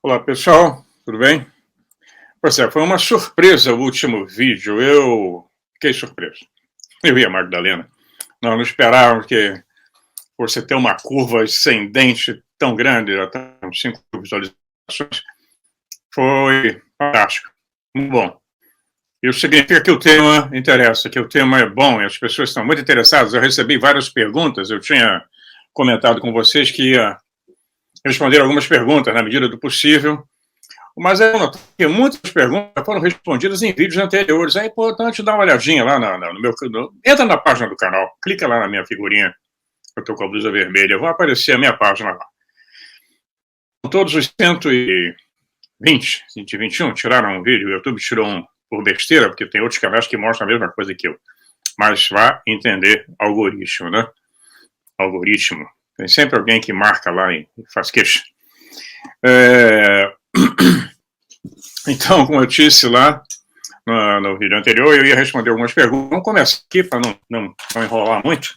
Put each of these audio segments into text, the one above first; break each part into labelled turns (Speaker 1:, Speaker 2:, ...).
Speaker 1: Olá, pessoal, tudo bem? Pois é, foi uma surpresa o último vídeo, eu fiquei surpreso. Eu e a Magdalena, nós não esperávamos que você ter uma curva ascendente tão grande, já estamos 5 visualizações, foi fantástico, muito bom. Isso significa que o tema interessa, que o tema é bom e as pessoas estão muito interessadas. Eu recebi várias perguntas, eu tinha comentado com vocês que ia responder algumas perguntas na medida do possível. Mas eu notei que muitas perguntas foram respondidas em vídeos anteriores. É importante dar uma olhadinha lá no meu... Entra na página do canal, clica lá na minha figurinha, eu estou com a blusa vermelha, vai aparecer a minha página lá. Todos os 121 tiraram um vídeo, o YouTube tirou um por besteira, porque tem outros canais que mostram a mesma coisa que eu. Mas vá entender algoritmo, né? Algoritmo. Tem sempre alguém que marca lá e faz queixa. Então, como eu disse lá no vídeo anterior, eu ia responder algumas perguntas. Vamos começar aqui para não enrolar muito.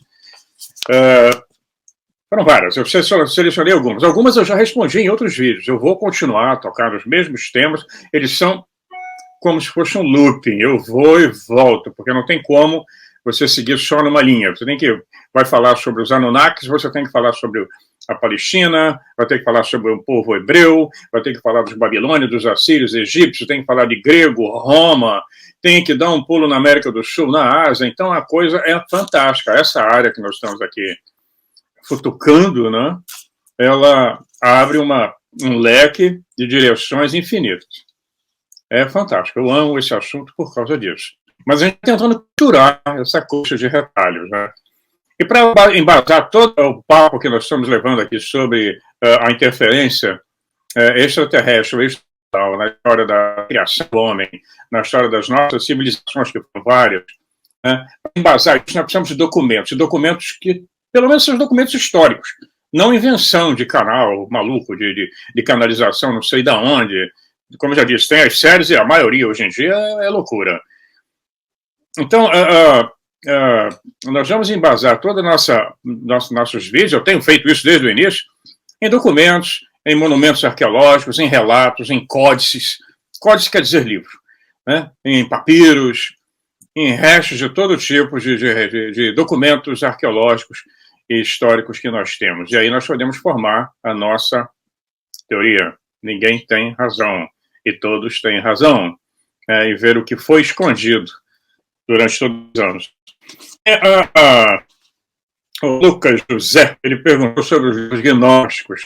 Speaker 1: Foram várias, eu selecionei algumas. Algumas eu já respondi em outros vídeos. Eu vou continuar a tocar nos mesmos temas. Eles são como se fosse um looping. Eu vou e volto, porque não tem como você seguir só numa linha. Você vai falar sobre os Anunnakis, você tem que falar sobre a Palestina, vai ter que falar sobre o povo hebreu, vai ter que falar dos babilônios, dos assírios, egípcios, tem que falar de grego, Roma, tem que dar um pulo na América do Sul, na Ásia. Então a coisa é fantástica. Essa área que nós estamos aqui futucando, né, ela abre um leque de direções infinitas. É fantástico, eu amo esse assunto por causa disso. Mas a gente está tentando capturar essa coxa de retalhos, né? E para embasar todo o papo que nós estamos levando aqui sobre a interferência extraterrestre, na história da criação do homem, na história das nossas civilizações, que foram várias, né? Para embasar isso, nós precisamos de documentos que, pelo menos, são documentos históricos, não invenção de canal maluco, de canalização, não sei de onde. Como eu já disse, tem as séries e a maioria hoje em dia é loucura. Então, nós vamos embasar todos nossos vídeos, eu tenho feito isso desde o início, em documentos, em monumentos arqueológicos, em relatos, em códices. Códice quer dizer livro, né? Em papiros, em restos de todo tipo de documentos arqueológicos e históricos que nós temos. E aí nós podemos formar a nossa teoria. Ninguém tem razão, e todos têm razão, e ver o que foi escondido durante todos os anos. O Lucas José, ele perguntou sobre os gnósticos.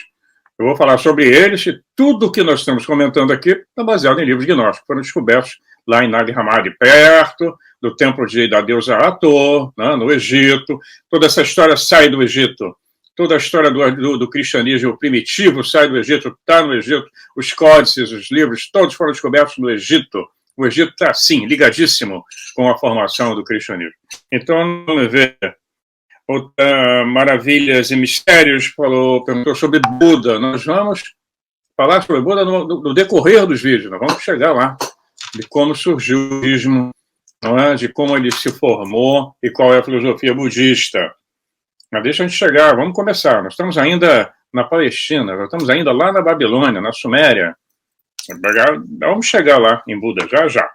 Speaker 1: Eu vou falar sobre eles, e tudo o que nós estamos comentando aqui está baseado em livros gnósticos, foram descobertos lá em Nag Hammadi, perto do templo da deusa Hathor, né, no Egito. Toda essa história sai do Egito. Toda a história do cristianismo primitivo sai do Egito, está no Egito. Os códices, os livros, todos foram descobertos no Egito. O Egito está, sim, ligadíssimo com a formação do cristianismo. Então, vamos ver. Outra Maravilhas e Mistérios perguntou sobre Buda. Nós vamos falar sobre Buda no decorrer dos vídeos. Nós vamos chegar lá, de como surgiu o budismo, não é? De como ele se formou e qual é a filosofia budista. Mas deixa a gente chegar, vamos começar. Nós estamos ainda na Palestina, nós estamos ainda lá na Babilônia, na Suméria. Vamos chegar lá em Buda, já.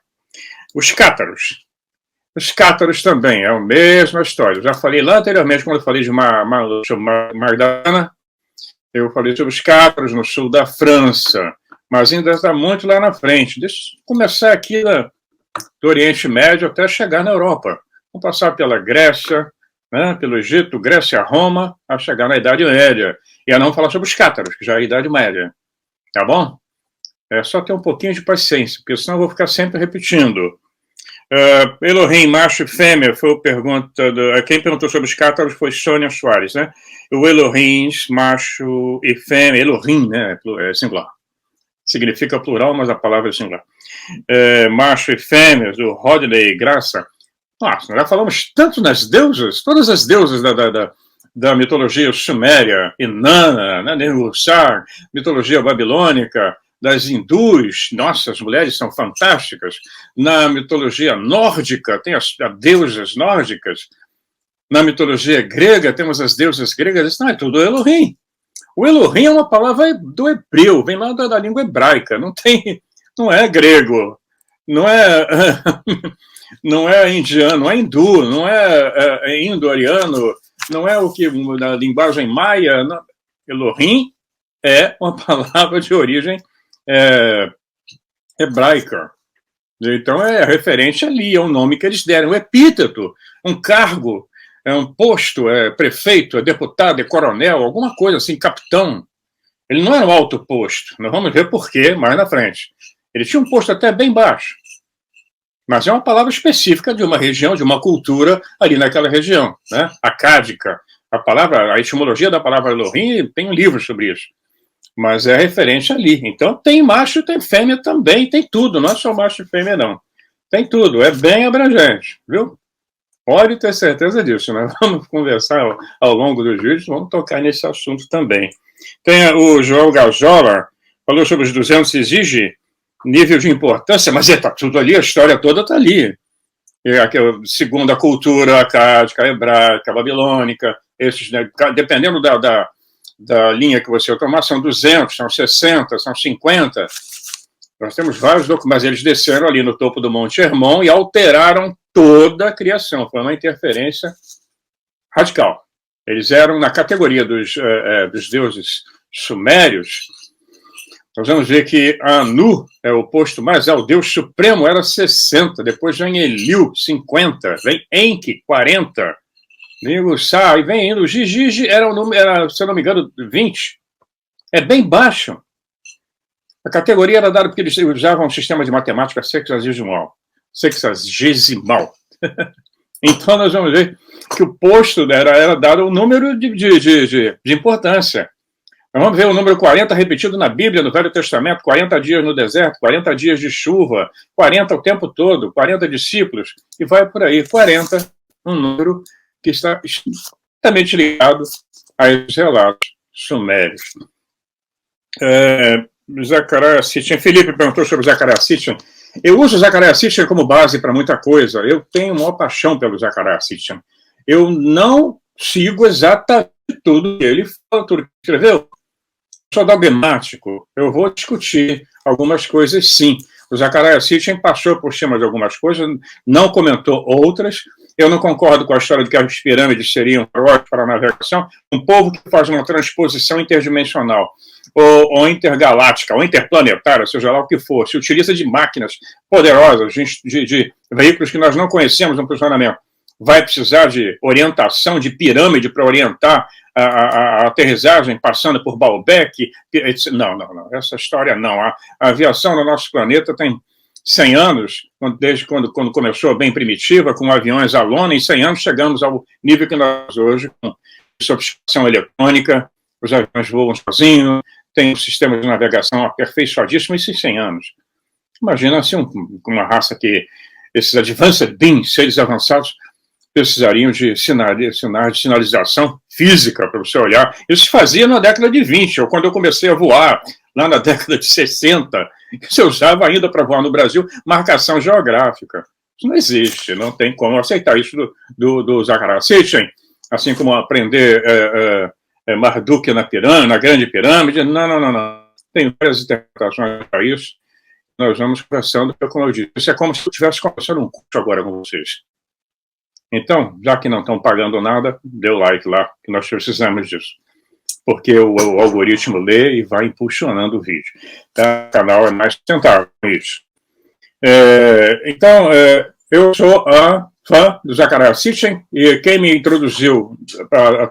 Speaker 1: Os cátaros. Os cátaros também, é a mesma história. Eu já falei lá anteriormente, quando eu falei de Magdalena, eu falei sobre os cátaros no sul da França, mas ainda está muito lá na frente. Deixa eu começar aqui do Oriente Médio até chegar na Europa. Vamos passar pela Grécia, né, pelo Egito, Grécia, Roma, a chegar na Idade Média. E a não falar sobre os cátaros, que já é a Idade Média. Tá bom? É só ter um pouquinho de paciência, porque senão eu vou ficar sempre repetindo. Elohim, macho e fêmea, foi a pergunta. Quem perguntou sobre os cátaros foi Sônia Soares, né? O Elohim, macho e fêmea, Elohim, né? É singular. Significa plural, mas a palavra é singular. Macho e fêmea, do Rodney Graça. Nossa, nós já falamos tanto nas deusas, todas as deusas da mitologia suméria, Inanna, né, Nirursar, mitologia babilônica, das hindus. Nossa, as mulheres são fantásticas. Na mitologia nórdica, tem as deusas nórdicas. Na mitologia grega, temos as deusas gregas. Isso não é tudo Elohim. O Elohim é uma palavra do hebreu, vem lá da língua hebraica, não é grego, não é, não é indiano, não é hindu, não é indo-ariano, não é o que na linguagem maia. Não. Elohim é uma palavra de origem hebraica. Então é referente ali, é um nome que eles deram, um epíteto, um cargo, é um posto, é prefeito, é deputado, é coronel, alguma coisa assim, capitão. Ele não era um alto posto, nós vamos ver por quê mais na frente. Ele tinha um posto até bem baixo, mas é uma palavra específica de uma região, de uma cultura ali naquela região, né? Acádica. A etimologia da palavra Elohim, tem um livro sobre isso, mas é referente ali. Então tem macho, tem fêmea também, tem tudo, não é só macho e fêmea não. Tem tudo, é bem abrangente, viu? Pode ter certeza disso, nós vamos conversar ao longo dos vídeos, vamos tocar nesse assunto também. Tem o João Gazola, falou sobre os 200 exige nível de importância, mas está tudo ali, a história toda está ali. Segundo a cultura acádica, hebraica, babilônica, esses, né, dependendo da linha que você tomar, são 200, são 60, são 50. Nós temos vários documentos, mas eles desceram ali no topo do Monte Hermon e alteraram toda a criação. Foi uma interferência radical. Eles eram na categoria dos deuses sumérios. Nós vamos ver que Anu é o posto mais alto, o Deus Supremo era 60, depois vem Eliu, 50, vem Enki, 40, vem o Sa, e vem indo. O Gigi era, se eu não me engano, 20. É bem baixo. A categoria era dada porque eles usavam um sistema de matemática sexagesimal. Então nós vamos ver que o posto era dado um número de importância. Vamos ver o número 40 repetido na Bíblia, no Velho Testamento, 40 dias no deserto, 40 dias de chuva, 40 o tempo todo, 40 discípulos, e vai por aí. 40, um número que está extremamente ligado a esses relatos sumérios. Zacarias Sitchin, Felipe perguntou sobre Zacarias Sitchin. Eu uso Zacarias Sitchin como base para muita coisa. Eu tenho uma paixão pelo Zacarias Sitchin. Eu não sigo exatamente tudo que ele fala, tudo que escreveu. Sou dogmático, eu vou discutir algumas coisas, sim. O Zacarias Sitchin passou por cima de algumas coisas, não comentou outras. Eu não concordo com a história de que as pirâmides seriam próprias para a navegação. Um povo que faz uma transposição interdimensional, ou intergaláctica, ou interplanetária, seja lá o que for, se utiliza de máquinas poderosas, de veículos que nós não conhecemos no funcionamento, vai precisar de orientação, de pirâmide para orientar a aterrissagem passando por Baalbek. Não. Essa história não. A aviação no nosso planeta tem 100 anos, desde quando começou bem primitiva, com aviões a lona, em 100 anos chegamos ao nível que nós hoje, com sofisticação eletrônica, os aviões voam sozinhos, tem um sistema de navegação aperfeiçoadíssimo, isso em 100 anos. Imagina assim, uma raça que esses advanced beings, seres avançados, precisariam de sinalização física para você olhar. Isso se fazia na década de 20, ou quando eu comecei a voar, lá na década de 60, você usava ainda para voar no Brasil marcação geográfica. Isso não existe, não tem como aceitar isso do Zacarias Sitchin, assim como aprender Marduk na Grande Pirâmide. Não. Tem várias interpretações para isso. Nós vamos conversando, como eu disse, isso é como se eu estivesse conversando um curso agora com vocês. Então, já que não estão pagando nada, dê o like lá, que nós precisamos disso. Porque o algoritmo lê e vai impulsionando o vídeo. O canal é mais sustentável com isso. Então, eu sou a fã do Zacarias Sitchin, e quem me introduziu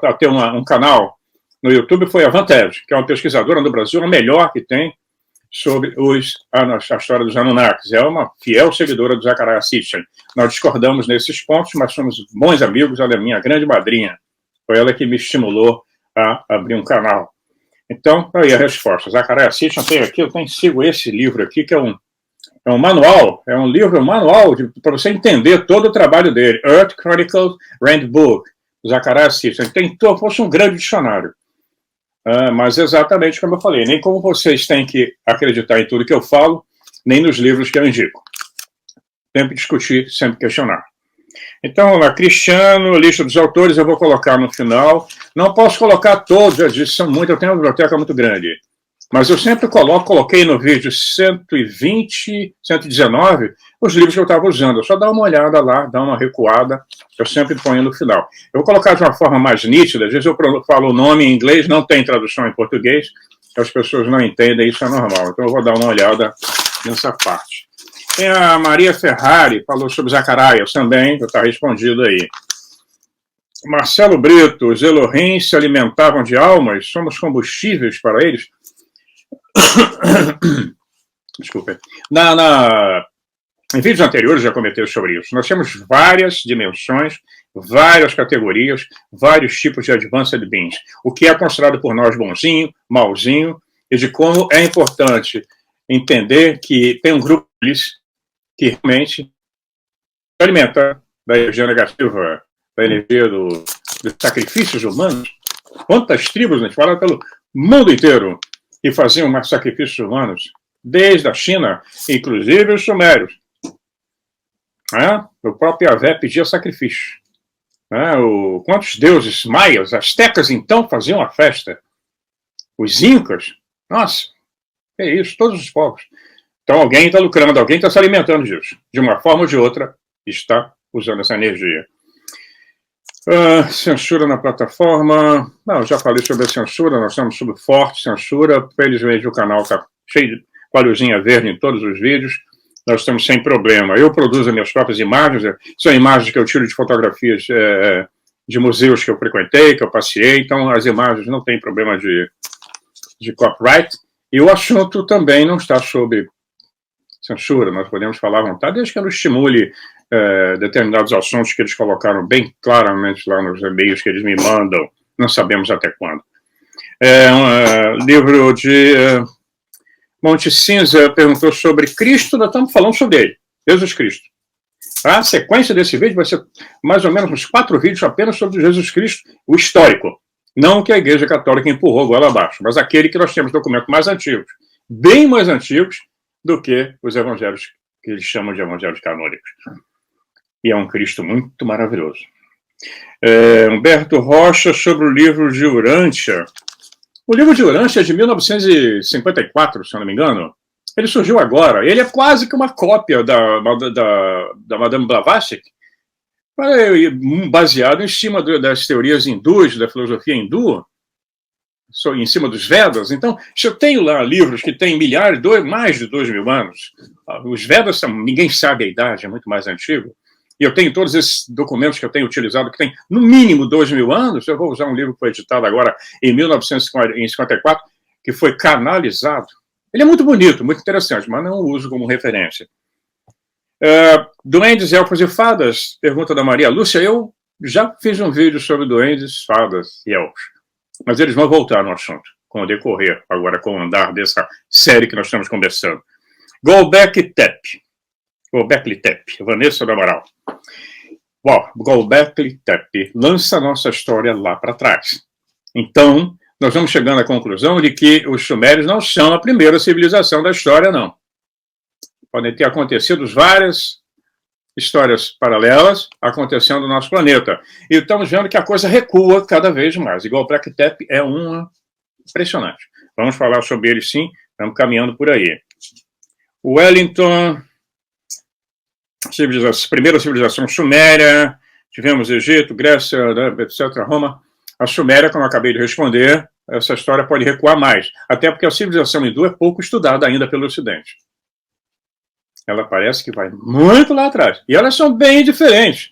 Speaker 1: a ter um canal no YouTube foi a Vantage, que é uma pesquisadora no Brasil, a melhor que tem, sobre a história dos Anunnakis. É uma fiel seguidora do Zacarias Sitchin. Nós discordamos nesses pontos, mas somos bons amigos. Ela é minha grande madrinha. Foi ela que me estimulou a abrir um canal. Então, aí a resposta. Zacarias Sitchin, eu sigo esse livro aqui, que é um manual, é um manual para você entender todo o trabalho dele. Earth Chronicles Handbook, Zacarias Sitchin. Tem como fosse um grande dicionário. Mas exatamente como eu falei, nem como vocês têm que acreditar em tudo que eu falo, nem nos livros que eu indico. Sempre discutir, sempre questionar. Então, lá, Cristiano, lista dos autores, eu vou colocar no final. Não posso colocar todos, já disse, são muitos, eu tenho uma biblioteca muito grande. Mas eu sempre coloquei no vídeo 120, 119, os livros que eu estava usando. Só dá uma olhada lá, dá uma recuada, eu sempre ponho no final. Eu vou colocar de uma forma mais nítida, às vezes eu falo o nome em inglês, não tem tradução em português, as pessoas não entendem, isso é normal. Então eu vou dar uma olhada nessa parte. Tem a Maria Ferrari, falou sobre Zacarias também, está respondido aí. Marcelo Brito, os Elohim se alimentavam de almas, somos combustíveis para eles? Desculpa. Em vídeos anteriores já comentei sobre isso. Nós temos várias dimensões, várias categorias, vários tipos de advanced beings. O que é considerado por nós bonzinho, malzinho, e de como é importante entender que tem um grupo deles que realmente se alimenta da energia negativa, da energia dos sacrifícios humanos. Quantas tribos, a gente fala pelo mundo inteiro, que faziam mais sacrifícios humanos, desde a China, inclusive os sumérios. O próprio Yahvé pedia sacrifício. Quantos deuses maias, astecas, então, faziam a festa? Os incas, nossa, é isso, todos os povos. Então alguém está lucrando, alguém está se alimentando disso. De uma forma ou de outra, está usando essa energia. Censura na plataforma. Não, já falei sobre a censura, nós estamos sob forte censura. Felizmente o canal está cheio de palhozinha verde em todos os vídeos. Nós estamos sem problema. Eu produzo as minhas próprias imagens, são imagens que eu tiro de fotografias de museus que eu frequentei, que eu passei, então as imagens não têm problema de copyright. E o assunto também não está sob censura, nós podemos falar à vontade, desde que não estimule determinados assuntos que eles colocaram bem claramente lá nos e-mails que eles me mandam, não sabemos até quando. Livro de Monte Cinza perguntou sobre Cristo, nós estamos falando sobre ele, Jesus Cristo. A sequência desse vídeo vai ser mais ou menos uns 4 vídeos apenas sobre Jesus Cristo, o histórico. Não que a Igreja Católica empurrou a goela abaixo, mas aquele que nós temos documentos mais antigos, bem mais antigos do que os evangelhos que eles chamam de evangelhos canônicos. E é um Cristo muito maravilhoso. Humberto Rocha, sobre o livro de Urântia. O livro de Urântia é de 1954, se eu não me engano. Ele surgiu agora. Ele é quase que uma cópia da Madame Blavatsky, baseado em cima das teorias hindus, da filosofia hindu, em cima dos Vedas. Então, se eu tenho lá livros que têm mais de 2.000 anos, os Vedas, ninguém sabe a idade, é muito mais antigo, e eu tenho todos esses documentos que eu tenho utilizado, que tem no mínimo 2.000 anos, eu vou usar um livro que foi editado agora em 1954, que foi canalizado. Ele é muito bonito, muito interessante, mas não uso como referência. Duendes, elfos e fadas, pergunta da Maria Lúcia. Eu já fiz um vídeo sobre duendes, fadas e elfos, mas eles vão voltar no assunto com o decorrer, agora com o andar dessa série que nós estamos conversando. Gobekli Tepe, Vanessa do Amaral. Gobekli Tepe lança a nossa história lá para trás. Então, nós vamos chegando à conclusão de que os sumérios não são a primeira civilização da história, não. Podem ter acontecido várias histórias paralelas acontecendo no nosso planeta. E estamos vendo que a coisa recua cada vez mais. Igual o Gobekli Tepe é impressionante. Vamos falar sobre ele sim, estamos caminhando por aí. Wellington, primeira civilização suméria, tivemos Egito, Grécia, etc., Roma. A Suméria, como eu acabei de responder, essa história pode recuar mais, até porque a civilização hindu é pouco estudada ainda pelo Ocidente. Ela parece que vai muito lá atrás. E elas são bem diferentes.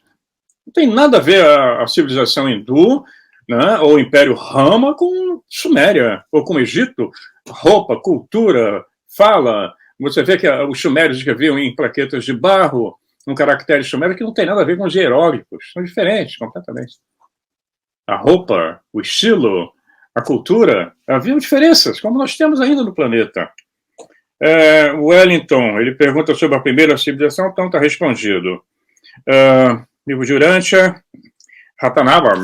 Speaker 1: Não tem nada a ver a civilização hindu, né, ou o Império Rama com Suméria, ou com Egito. Roupa, cultura, fala. Você vê que os sumérios escreviam em plaquetas de barro, um caractere sumério que não tem nada a ver com os hieróglifos. São diferentes completamente. A roupa, o estilo, a cultura, haviam diferenças, como nós temos ainda no planeta. Wellington, ele pergunta sobre a primeira civilização, então está respondido. Livro de Urântia, Ratanaba,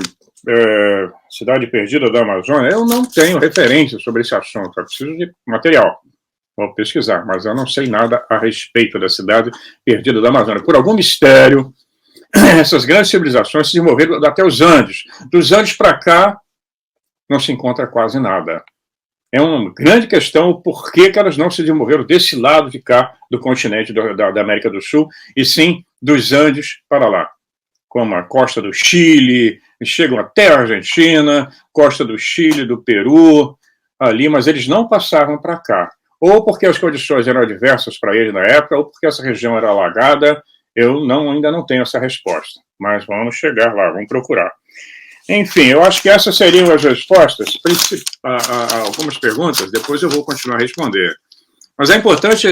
Speaker 1: cidade perdida da Amazônia. Eu não tenho referência sobre esse assunto, eu preciso de material. Vou pesquisar, mas eu não sei nada a respeito da cidade perdida da Amazônia. Por algum mistério, essas grandes civilizações se desenvolveram até os Andes. Dos Andes para cá, não se encontra quase nada. É uma grande questão o porquê que elas não se desenvolveram desse lado de cá do continente da América do Sul, e sim dos Andes para lá, como a costa do Chile, chegam até a Argentina, costa do Chile, do Peru, ali, mas eles não passavam para cá. Ou porque as condições eram adversas para eles na época, ou porque essa região era alagada. Eu ainda não tenho essa resposta, mas vamos chegar lá, vamos procurar. Enfim, eu acho que essas seriam as respostas a algumas perguntas, depois eu vou continuar a responder. Mas é importante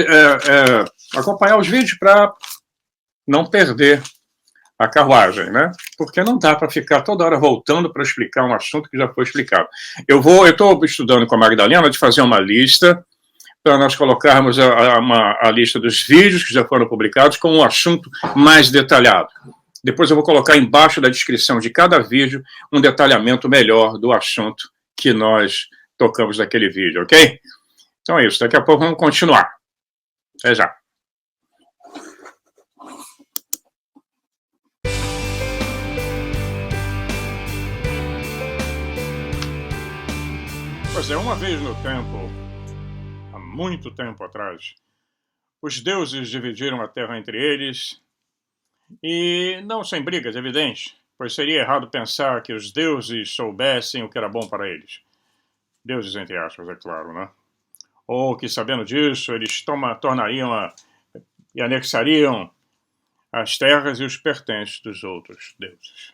Speaker 1: acompanhar os vídeos para não perder a carruagem, né? Porque não dá para ficar toda hora voltando para explicar um assunto que já foi explicado. Eu estou estudando com a Magdalena de fazer uma lista para nós colocarmos a lista dos vídeos que já foram publicados com um assunto mais detalhado. Depois eu vou colocar embaixo da descrição de cada vídeo um detalhamento melhor do assunto que nós tocamos naquele vídeo, ok? Então é isso, daqui a pouco vamos continuar. Até já. Pois é, uma vez no tempo, há muito tempo atrás, os deuses dividiram a terra entre eles, e não sem brigas, evidente, pois seria errado pensar que os deuses soubessem o que era bom para eles. Deuses entre aspas, é claro, né? Ou que, sabendo disso, eles tornariam e anexariam as terras e os pertences dos outros deuses.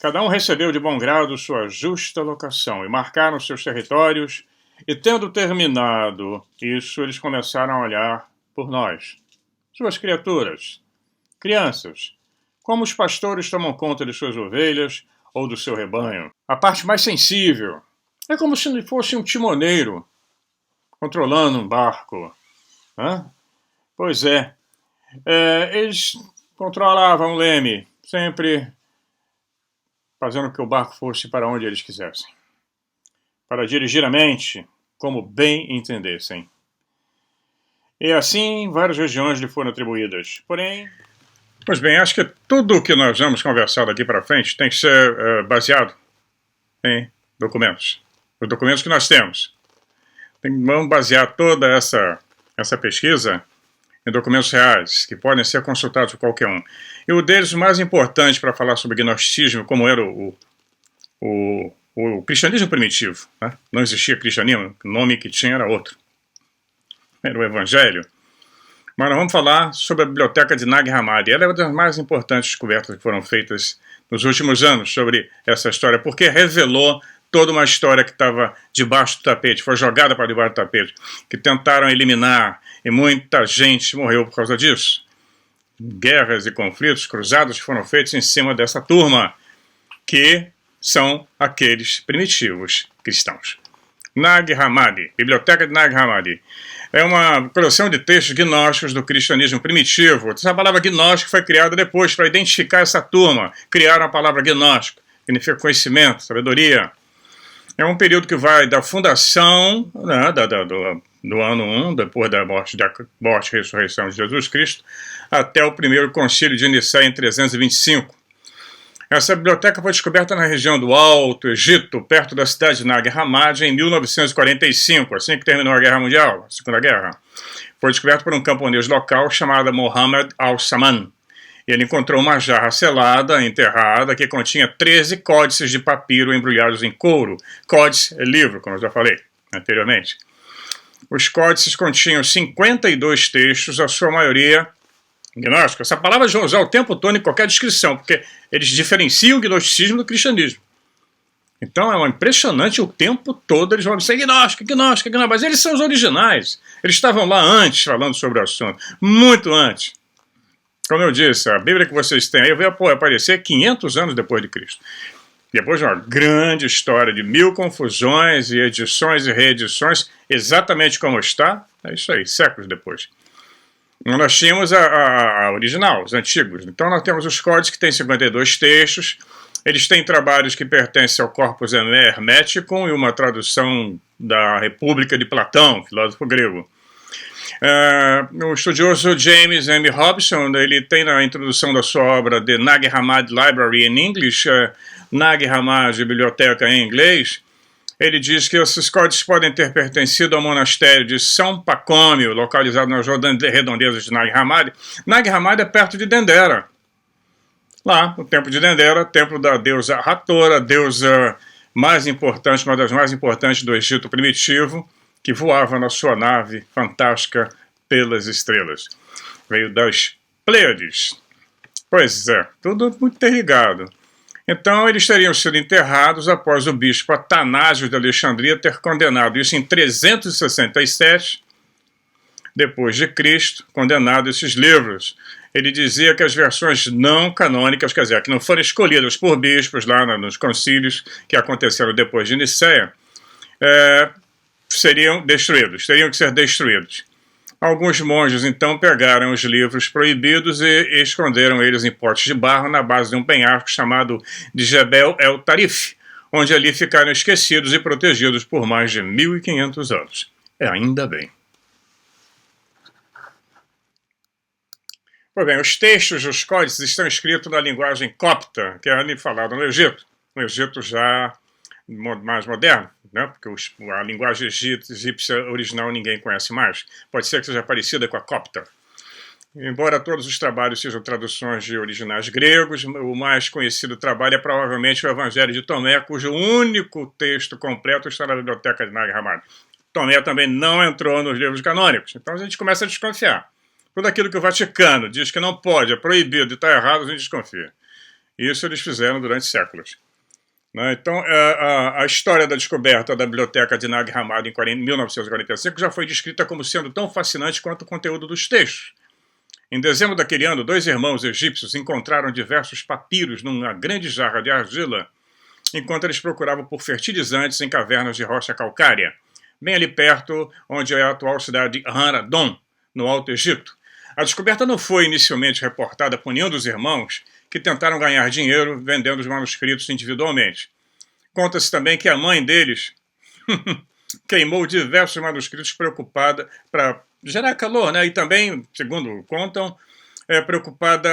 Speaker 1: Cada um recebeu de bom grado sua justa locação e marcaram seus territórios, e tendo terminado isso, eles começaram a olhar por nós, suas criaturas, crianças, como os pastores tomam conta de suas ovelhas ou do seu rebanho. A parte mais sensível é como se fosse um timoneiro controlando um barco. Hã? Pois é, eles controlavam o leme, sempre fazendo que o barco fosse para onde eles quisessem, para dirigir a mente como bem entendessem. E assim, várias regiões lhe foram atribuídas. Porém, pois bem, acho que tudo o que nós vamos conversar daqui para frente tem que ser baseado em documentos. Os documentos que nós temos. Vamos basear toda essa pesquisa em documentos reais, que podem ser consultados por qualquer um. E o deles, o mais importante para falar sobre gnosticismo, como era o cristianismo primitivo, né? Não existia cristianismo, o nome que tinha era outro. Era o evangelho. Mas nós vamos falar sobre a biblioteca de Nag Hammadi. Ela é uma das mais importantes descobertas que foram feitas nos últimos anos sobre essa história, porque revelou toda uma história que estava debaixo do tapete, foi jogada para debaixo do tapete, que tentaram eliminar, e muita gente morreu por causa disso. Guerras e conflitos cruzados foram feitos em cima dessa turma, que são aqueles primitivos cristãos. Nag Hammadi, Biblioteca de Nag Hammadi, é uma coleção de textos gnósticos do cristianismo primitivo. Essa palavra gnóstico foi criada depois para identificar essa turma. Criaram a palavra gnóstico, significa conhecimento, sabedoria. É um período que vai da fundação, né, do ano 1, depois da morte e ressurreição de Jesus Cristo, até o primeiro concílio de Nicéia em 325. Essa biblioteca foi descoberta na região do Alto Egito, perto da cidade de Nag Hammadi, em 1945, assim que terminou a Guerra Mundial, a Segunda Guerra. Foi descoberta por um camponês local chamado Mohammed Al-Saman. Ele encontrou uma jarra selada, enterrada, que continha 13 códices de papiro embrulhados em couro. Códice é livro, como eu já falei anteriormente. Os códices continham 52 textos, a sua maioria gnóstico. Essa palavra já usar o tempo todo em qualquer descrição, porque eles diferenciam o gnosticismo do cristianismo. Então é impressionante, o tempo todo eles vão dizer gnóstico, mas eles são os originais. Eles estavam lá antes falando sobre o assunto, muito antes. Como eu disse, a Bíblia que vocês têm aí vai aparecer 500 anos depois de Cristo. Depois de uma grande história de 1000 confusões e edições e reedições, exatamente como está, é isso aí, séculos depois. Nós tínhamos a original, os antigos. Então nós temos os códices que têm 52 textos, eles têm trabalhos que pertencem ao Corpus Hermeticum e uma tradução da República de Platão, filósofo grego. O estudioso James M. Hobson, ele tem na introdução da sua obra The Nag Hammadi Library in English, Nag Hammadi, Biblioteca em Inglês, ele diz que esses códices podem ter pertencido ao monastério de São Pacômio, localizado nas redondezas de Nag Hammadi. Nag Hammadi é perto de Dendera. Lá, o templo de Dendera, templo da deusa Hathor, a deusa mais importante, uma das mais importantes do Egito primitivo, que voava na sua nave fantástica pelas estrelas. Veio das Pleiades. Pois é, tudo muito interligado. Então, eles teriam sido enterrados após o bispo Atanásio de Alexandria ter condenado isso em 367 depois de Cristo, condenado esses livros. Ele dizia que as versões não canônicas, quer dizer, que não foram escolhidas por bispos lá nos concílios que aconteceram depois de Nicéia, seriam destruídos, teriam que ser destruídos. Alguns monges, então, pegaram os livros proibidos e esconderam eles em potes de barro na base de um penhasco chamado de Jebel el Tarif, onde ali ficaram esquecidos e protegidos por mais de 1500 anos. Ainda bem. Pois bem, os textos dos códices estão escritos na linguagem copta, que é falada no Egito já mais moderno, né? Porque a linguagem egípcia original ninguém conhece mais. Pode ser que seja parecida com a copta. Embora todos os trabalhos sejam traduções de originais gregos, o mais conhecido trabalho é provavelmente o Evangelho de Tomé, cujo único texto completo está na biblioteca de Nag Hammadi. Tomé também não entrou nos livros canônicos, então a gente começa a desconfiar. Tudo aquilo que o Vaticano diz que não pode, é proibido e está errado, a gente desconfia. Isso eles fizeram durante séculos. Então, a história da descoberta da biblioteca de Nag Hammadi em 1945 já foi descrita como sendo tão fascinante quanto o conteúdo dos textos. Em dezembro daquele ano, 2 irmãos egípcios encontraram diversos papiros numa grande jarra de argila, enquanto eles procuravam por fertilizantes em cavernas de rocha calcária, bem ali perto onde é a atual cidade de Haradon, no Alto Egito. A descoberta não foi inicialmente reportada por nenhum dos irmãos, que tentaram ganhar dinheiro vendendo os manuscritos individualmente. Conta-se também que a mãe deles queimou diversos manuscritos preocupada para gerar calor, né? E também, segundo contam, preocupada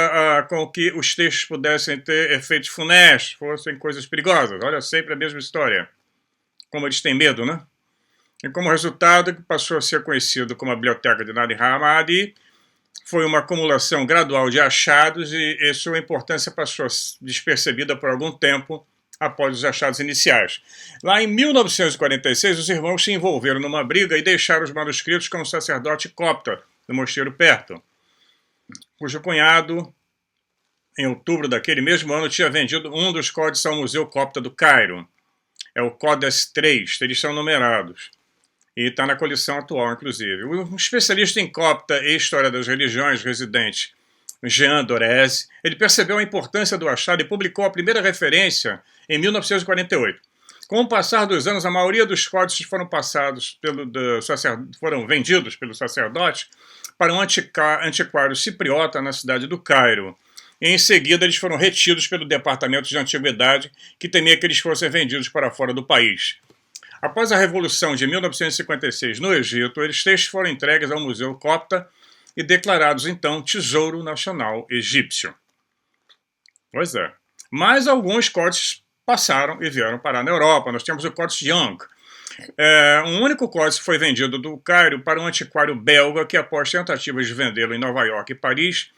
Speaker 1: com que os textos pudessem ter efeitos funestos, fossem coisas perigosas. Olha, sempre a mesma história. Como eles têm medo, né? E como resultado, passou a ser conhecido como a Biblioteca de Nag Hammadi. Foi uma acumulação gradual de achados e sua importância passou despercebida por algum tempo após os achados iniciais. Lá em 1946, os irmãos se envolveram numa briga e deixaram os manuscritos com o sacerdote copta do mosteiro perto, cujo cunhado, em outubro daquele mesmo ano, tinha vendido um dos códices ao Museu Copta do Cairo. É o Codex 3, eles são numerados. E está na coleção atual, inclusive. Um especialista em copta e história das religiões residente, Jean Dorez, ele percebeu a importância do achado e publicou a primeira referência em 1948. Com o passar dos anos, a maioria dos códices foram vendidos pelo sacerdote para um antiquário cipriota na cidade do Cairo. E, em seguida, eles foram retidos pelo Departamento de Antiguidade, que temia que eles fossem vendidos para fora do país. Após a Revolução de 1956 no Egito, esses textos foram entregues ao Museu Copta e declarados, então, Tesouro Nacional Egípcio. Pois é. Mas alguns códices passaram e vieram parar na Europa. Nós temos o Códice Young. Um único códice foi vendido do Cairo para um antiquário belga que, após tentativas de vendê-lo em Nova York e Paris,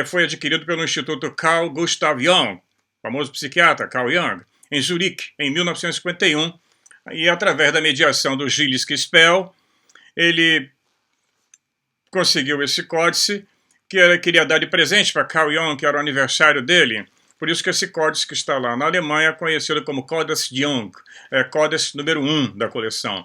Speaker 1: foi adquirido pelo Instituto Carl Gustav Jung, famoso psiquiatra Carl Jung, em Zurique, em 1951, e através da mediação do Gilles Kispel, ele conseguiu esse códice que ele queria dar de presente para Carl Jung, que era o aniversário dele. Por isso que esse códice que está lá na Alemanha é conhecido como Codex Jung, códice número 1 da coleção.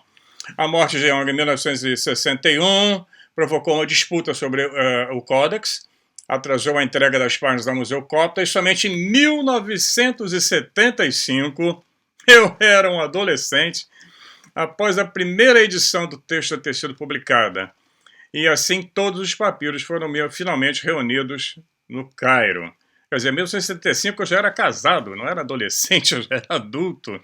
Speaker 1: A morte de Jung em 1961 provocou uma disputa sobre o códex, atrasou a entrega das páginas ao Museu Copta, e somente em 1975, eu era um adolescente, após a primeira edição do texto ter sido publicada. E assim todos os papiros foram finalmente reunidos no Cairo. Quer dizer, em 1975 eu já era casado, não era adolescente, eu já era adulto.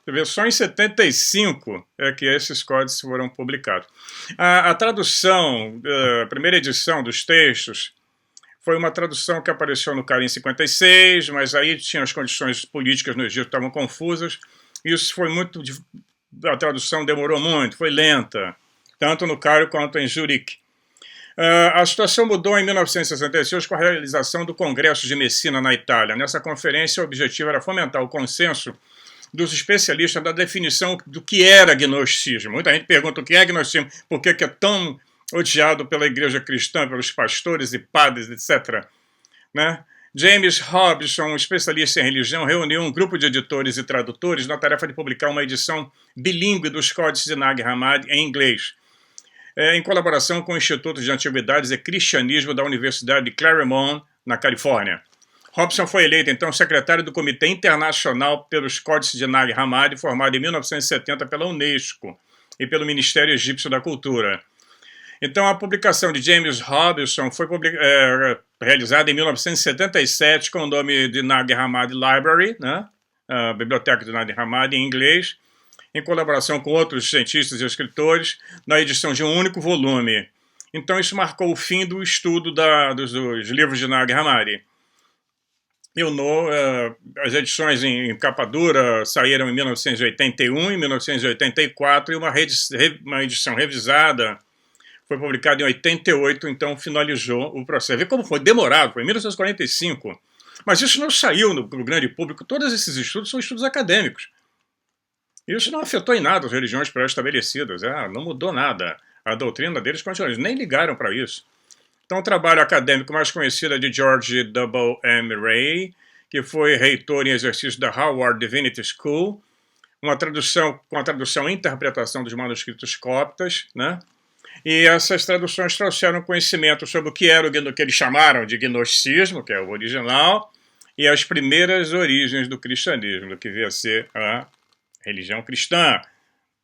Speaker 1: Você vê, só em 75 é que esses códices foram publicados. A tradução, a primeira edição dos textos, foi uma tradução que apareceu no Cairo em 56, mas aí tinha as condições políticas no Egito estavam confusas. Isso foi muito... A tradução demorou muito, foi lenta, tanto no Cairo quanto em Zurique. A situação mudou em 1966 com a realização do Congresso de Messina, na Itália. Nessa conferência, o objetivo era fomentar o consenso dos especialistas da definição do que era gnosticismo. Muita gente pergunta o que é gnosticismo, por que é tão odiado pela igreja cristã, pelos pastores e padres, etc. Né? James Hobson, um especialista em religião, reuniu um grupo de editores e tradutores na tarefa de publicar uma edição bilíngue dos códices de Nag Hammadi em inglês, em colaboração com o Instituto de Antiguidades e Cristianismo da Universidade de Claremont, na Califórnia. Hobson foi eleito, então, secretário do Comitê Internacional pelos Códices de Nag Hammadi, formado em 1970 pela Unesco e pelo Ministério Egípcio da Cultura. Então, a publicação de James Hobson foi realizada em 1977 com o nome de Nag Hammadi Library, né? A Biblioteca de Nag Hammadi em inglês, em colaboração com outros cientistas e escritores, na edição de um único volume. Então, isso marcou o fim do estudo dos livros de Nag Hammadi. As edições em capa dura saíram em 1981 e 1984, e uma edição revisada foi publicada em 88, então finalizou o processo. Vê como foi demorado, foi em 1945. Mas isso não saiu no grande público. Todos esses estudos são estudos acadêmicos. Isso não afetou em nada as religiões pré-estabelecidas, não mudou nada. A doutrina deles continua, eles nem ligaram para isso. Então, o trabalho acadêmico mais conhecido é de George W. M. Ray, que foi reitor em exercício da Howard Divinity School, com a tradução e interpretação dos manuscritos coptas, né? E essas traduções trouxeram conhecimento sobre o que era o que eles chamaram de gnosticismo, que é o original, e as primeiras origens do cristianismo, do que veio a ser a religião cristã,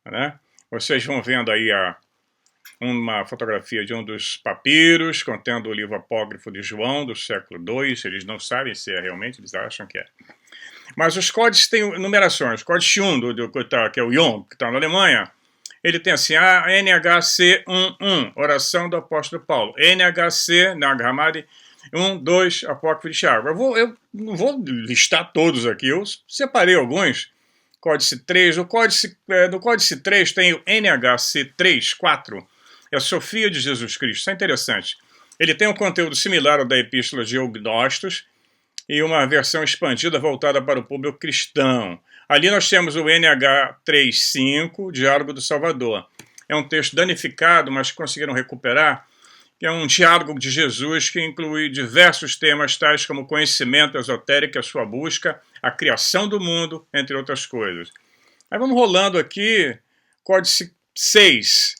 Speaker 1: né? Vocês vão vendo aí uma fotografia de um dos papiros contendo o livro apócrifo de João, do século II. Eles não sabem se é realmente, eles acham que é. Mas os códices têm numerações. O códice 1, que é o Yom, que está na Alemanha, ele tem assim, NHC11, oração do apóstolo Paulo. NHC, Nag Hammadi, 1, 2, apócrifo de Tiago. Eu não vou listar todos aqui, eu separei alguns. Códice 3, no códice 3 tem o NHC 4, é a Sofia de Jesus Cristo. Isso é interessante. Ele tem um conteúdo similar ao da Epístola de Eugnostos e uma versão expandida voltada para o público cristão. Ali nós temos o NH35, Diálogo do Salvador. É um texto danificado, mas conseguiram recuperar, que é um diálogo de Jesus que inclui diversos temas tais como conhecimento esotérico, a sua busca, a criação do mundo, entre outras coisas. Aí vamos rolando aqui, códice 6.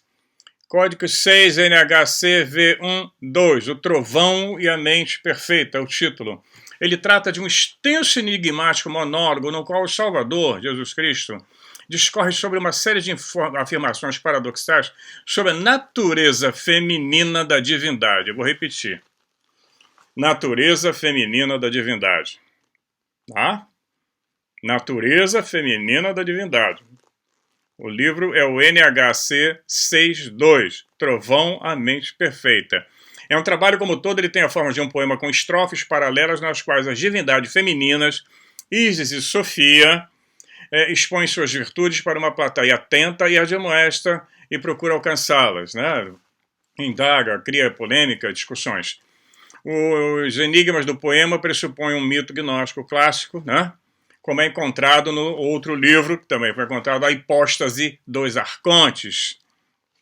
Speaker 1: Código 6, NHCV12, o Trovão e a Mente Perfeita, é o título. Ele trata de um extenso e enigmático monólogo no qual o Salvador, Jesus Cristo, discorre sobre uma série de afirmações paradoxais sobre a natureza feminina da divindade. Eu vou repetir. Natureza feminina da divindade. Tá? Natureza feminina da divindade. O livro é o NHC 6.2, Trovão, a Mente Perfeita. É um trabalho como todo, ele tem a forma de um poema com estrofes paralelas nas quais as divindades femininas, Ísis e Sofia, expõem suas virtudes para uma plateia atenta e admoesta e procura alcançá-las, né? Indaga, cria polêmica, discussões. Os enigmas do poema pressupõem um mito gnóstico clássico, né? Como é encontrado no outro livro, que também foi encontrado, a hipóstase dos arcontes.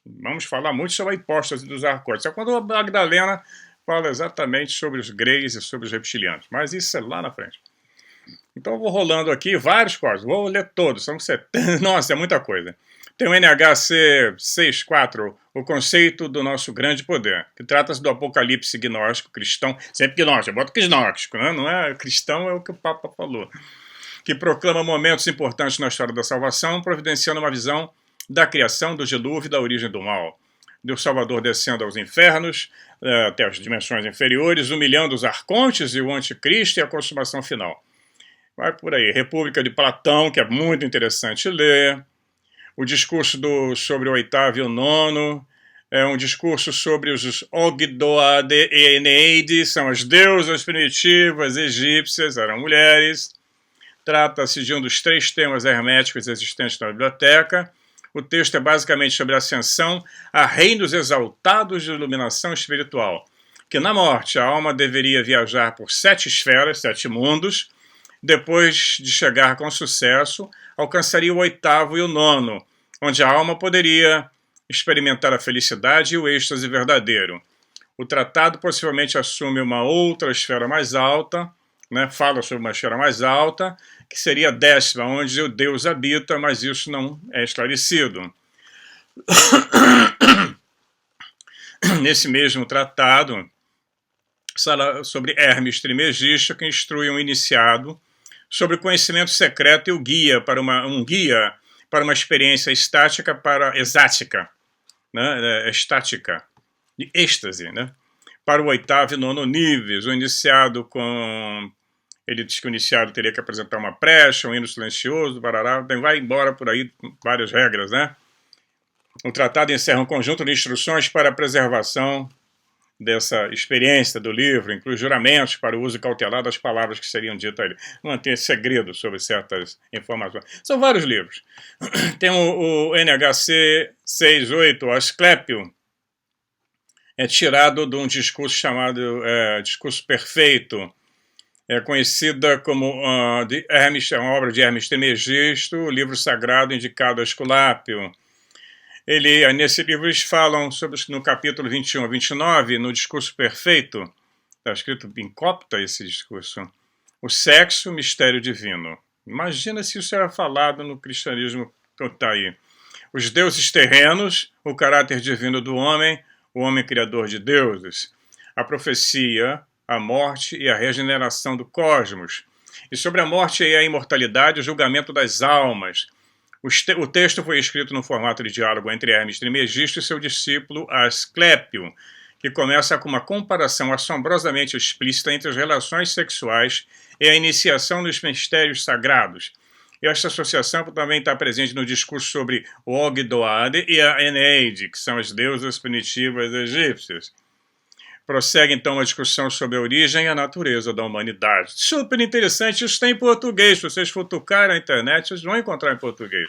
Speaker 1: Vamos falar muito sobre a hipóstase dos arcontes. É quando a Magdalena fala exatamente sobre os greys e sobre os reptilianos. Mas isso é lá na frente. Então eu vou rolando aqui vários códigos. Vou ler todos. São 70. Nossa, é muita coisa. Tem o NHC 6.4, o conceito do nosso grande poder, que trata-se do apocalipse gnóstico cristão. Sempre gnóstico, eu boto gnóstico, né? Não é cristão, é o que o Papa falou. Que proclama momentos importantes na história da salvação, providenciando uma visão da criação, do dilúvio e da origem do mal. Do Salvador descendo aos infernos, até as dimensões inferiores, humilhando os arcontes e o anticristo e a consumação final. vai por aí. República de Platão, que é muito interessante ler. O discurso sobre o oitavo e o nono. É um discurso sobre os Ogdoade e Eneide, são as deusas primitivas egípcias, eram mulheres. Trata-se de um dos 3 temas herméticos existentes na biblioteca. O texto é basicamente sobre a ascensão a reinos exaltados de iluminação espiritual, que na morte a alma deveria viajar por 7 esferas, 7 mundos. Depois de chegar com sucesso, alcançaria o 8º e o 9º, onde a alma poderia experimentar a felicidade e o êxtase verdadeiro. O tratado possivelmente assume uma outra esfera mais alta, né, fala sobre uma esfera mais alta, que seria a 10ª, onde o Deus habita, mas isso não é esclarecido. Nesse mesmo tratado, fala sobre Hermes Trismegisto, que instrui um iniciado sobre o conhecimento secreto e o guia para uma experiência extática exática, né, estática, de êxtase, né, para o 8º e 9º níveis. O iniciado ele diz que o iniciado teria que apresentar uma prece, um hino silencioso, barará, vai embora por aí, várias regras, né? O tratado encerra um conjunto de instruções para a preservação dessa experiência do livro, inclui juramentos para o uso cautelar das palavras que seriam ditas a ele. Manter segredo sobre certas informações. São vários livros. Tem o NHC 68, Asclépio, é tirado de um discurso chamado Discurso Perfeito, é conhecida como é uma obra de Hermes Trismegisto, o livro sagrado indicado a Esculápio. Nesse livro eles falam sobre, no capítulo 21 a 29, no Discurso Perfeito, está escrito em copta esse discurso, o sexo, mistério divino. Imagina se isso era falado no cristianismo que está aí. Os deuses terrenos, o caráter divino do homem, o homem criador de deuses, a profecia, a morte e a regeneração do cosmos. E sobre a morte e a imortalidade, o julgamento das almas. O texto foi escrito no formato de diálogo entre Hermes Trismegisto e seu discípulo Asclépio, que começa com uma comparação assombrosamente explícita entre as relações sexuais e a iniciação nos mistérios sagrados. E esta associação também está presente no discurso sobre o Ogdoade e a Eneide, que são as deusas primitivas egípcias. Prossegue então a discussão sobre a origem e a natureza da humanidade. Super interessante, isso tem em português. Se vocês futucarem a internet, vocês vão encontrar em português.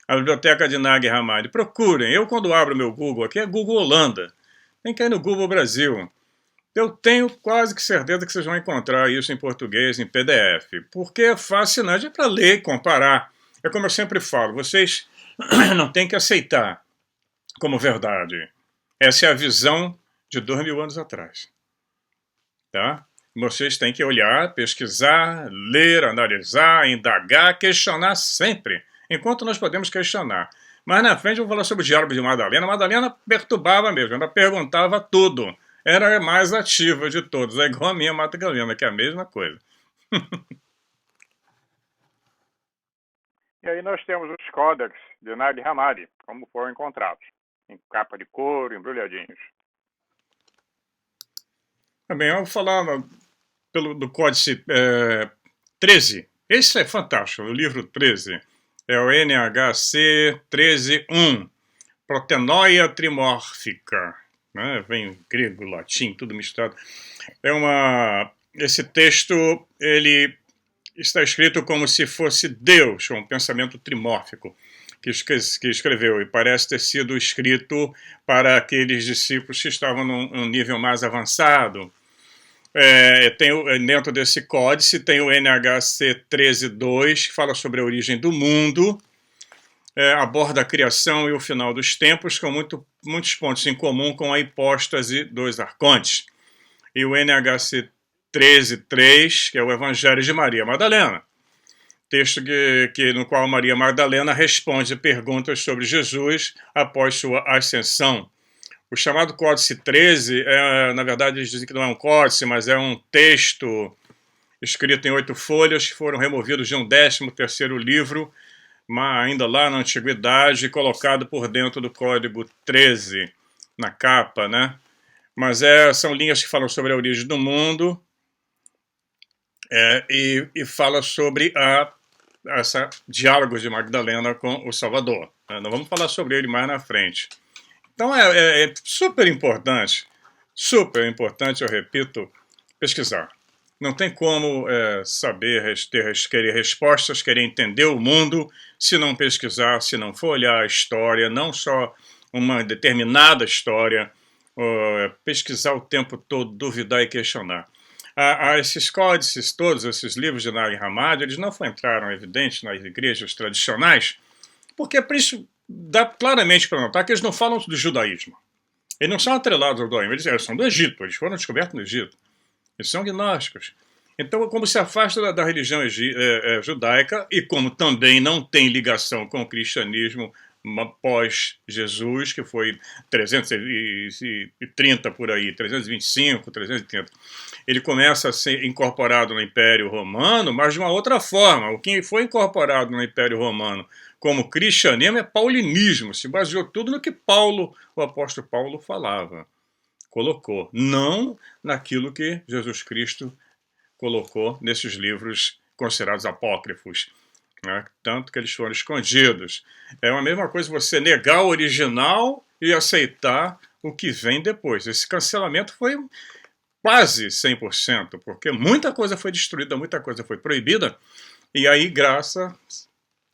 Speaker 1: A biblioteca de Nag Hammadi. Procurem. Eu, quando abro meu Google aqui, é Google Holanda. Tem que ir no Google Brasil. Eu tenho quase que certeza que vocês vão encontrar isso em português, em PDF. Porque é fascinante, é para ler e comparar. É como eu sempre falo, vocês não têm que aceitar como verdade. Essa é a visão de 2000 anos atrás. Tá? Vocês têm que olhar, pesquisar, ler, analisar, indagar, questionar sempre, enquanto nós podemos questionar. Mas na frente eu vou falar sobre o diálogo de Madalena. Madalena perturbava mesmo, ela perguntava tudo. Era a mais ativa de todos, é igual a minha Mata Galena, que é a mesma coisa.
Speaker 2: E aí nós temos os códex de Nag Hammadi, como foram encontrados, em capa de couro, embrulhadinhos.
Speaker 1: Também eu vou falar do Códice 13. Esse é fantástico, o livro 13. É o NHC 13.1, Protenoia Trimórfica. Né? Vem grego, latim, tudo misturado. Esse texto ele está escrito como se fosse Deus, um pensamento trimórfico, que escreveu, e parece ter sido escrito para aqueles discípulos que estavam num nível mais avançado. Dentro desse códice tem o NHC 13.2, que fala sobre a origem do mundo, aborda a criação e o final dos tempos, com muitos pontos em comum com a hipóstase dos arcontes. E o NHC 13.3, que é o Evangelho de Maria Madalena, texto no qual Maria Madalena responde perguntas sobre Jesus após sua ascensão. O chamado Códice 13, na verdade eles dizem que não é um códice, mas é um texto escrito em 8 folhas que foram removidos de um 13º livro, ainda lá na Antiguidade, colocado por dentro do Código 13, na capa, né? Mas são linhas que falam sobre a origem do mundo. e fala sobre essa diálogo de Magdalena com o Salvador. Nós vamos falar sobre ele mais na frente. Então é super importante, eu repito, pesquisar. Não tem como saber, querer respostas, querer entender o mundo, se não pesquisar, se não for olhar a história, não só uma determinada história, pesquisar o tempo todo, duvidar e questionar. Esses códices, todos esses livros de Nag Hammadi, eles não entraram, evidente, nas igrejas tradicionais, porque dá claramente para notar que eles não falam do judaísmo. Eles não são atrelados ao judaísmo, eles são do Egito, eles foram descobertos no Egito. Eles são gnósticos. Então, como se afasta da religião judaica e como também não tem ligação com o cristianismo pós-Jesus, que foi 330 por aí, 325, 330. Ele começa a ser incorporado no Império Romano, mas de uma outra forma. O que foi incorporado no Império Romano como cristianismo é paulinismo, se baseou tudo no que o apóstolo Paulo falava, colocou, não naquilo que Jesus Cristo colocou nesses livros considerados apócrifos, né? Tanto que eles foram escondidos. É a mesma coisa você negar o original e aceitar o que vem depois. Esse cancelamento foi quase 100%, porque muita coisa foi destruída, muita coisa foi proibida, e aí, graças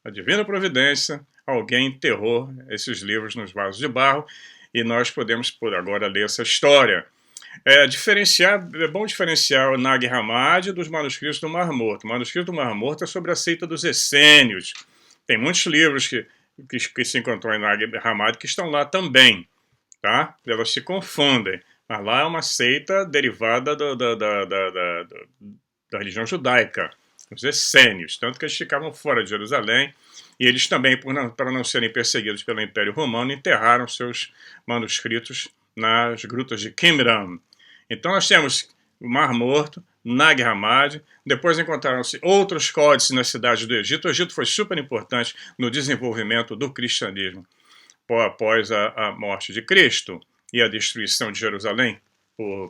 Speaker 1: à divina providência, alguém enterrou esses livros nos vasos de barro, e nós podemos, por agora, ler essa história. É bom diferenciar o Nag Hammadi dos manuscritos do Mar Morto. O manuscrito do Mar Morto é sobre a seita dos essênios. Tem muitos livros que se encontram em Nag Hammadi que estão lá também, tá? Elas se confundem. Mas lá é uma seita derivada da religião judaica, os essênios, tanto que eles ficavam fora de Jerusalém, e eles também, para não serem perseguidos pelo Império Romano, enterraram seus manuscritos nas grutas de Qumran. Então nós temos o Mar Morto, Nag Hammadi, depois encontraram-se outros códices nas cidades do Egito. O Egito foi super importante no desenvolvimento do cristianismo após a morte de Cristo e a destruição de Jerusalém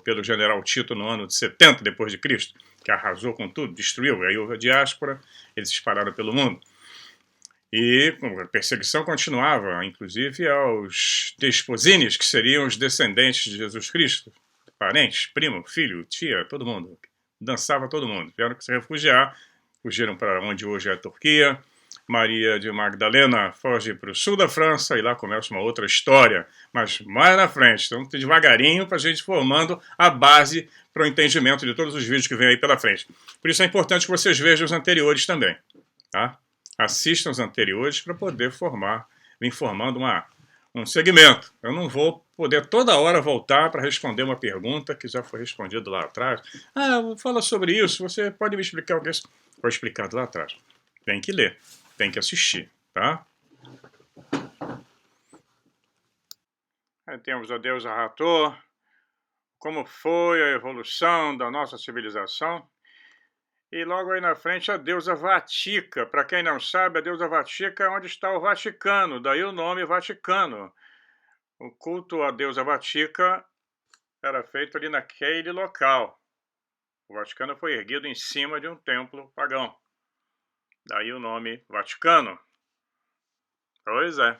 Speaker 1: pelo general Tito no ano de 70 depois de Cristo, que arrasou com tudo, destruiu, aí houve a diáspora, eles se espalharam pelo mundo. E a perseguição continuava, inclusive aos desposines, que seriam os descendentes de Jesus Cristo, parentes, primo, filho, tia, todo mundo. Dançava todo mundo. Tiveram que se refugiar, fugiram para onde hoje é a Turquia. Maria de Magdalena foge para o sul da França e lá começa uma outra história, mas mais na frente. Então, devagarinho, para a gente formando a base para o entendimento de todos os vídeos que vêm aí pela frente. Por isso é importante que vocês vejam os anteriores também, tá? Assistam os anteriores para poder vir formando um segmento. Eu não vou poder toda hora voltar para responder uma pergunta que já foi respondida lá atrás. Fala sobre isso, você pode me explicar o que foi explicado lá atrás. Tem que ler, tem que assistir, tá? Aí temos a deusa Hathor, como foi a evolução da nossa civilização. E logo aí na frente a deusa Vatica. Para quem não sabe, a deusa Vatica é onde está o Vaticano, daí o nome Vaticano. O culto à deusa Vatica era feito ali naquele local. O Vaticano foi erguido em cima de um templo pagão. Daí o nome Vaticano. Pois é.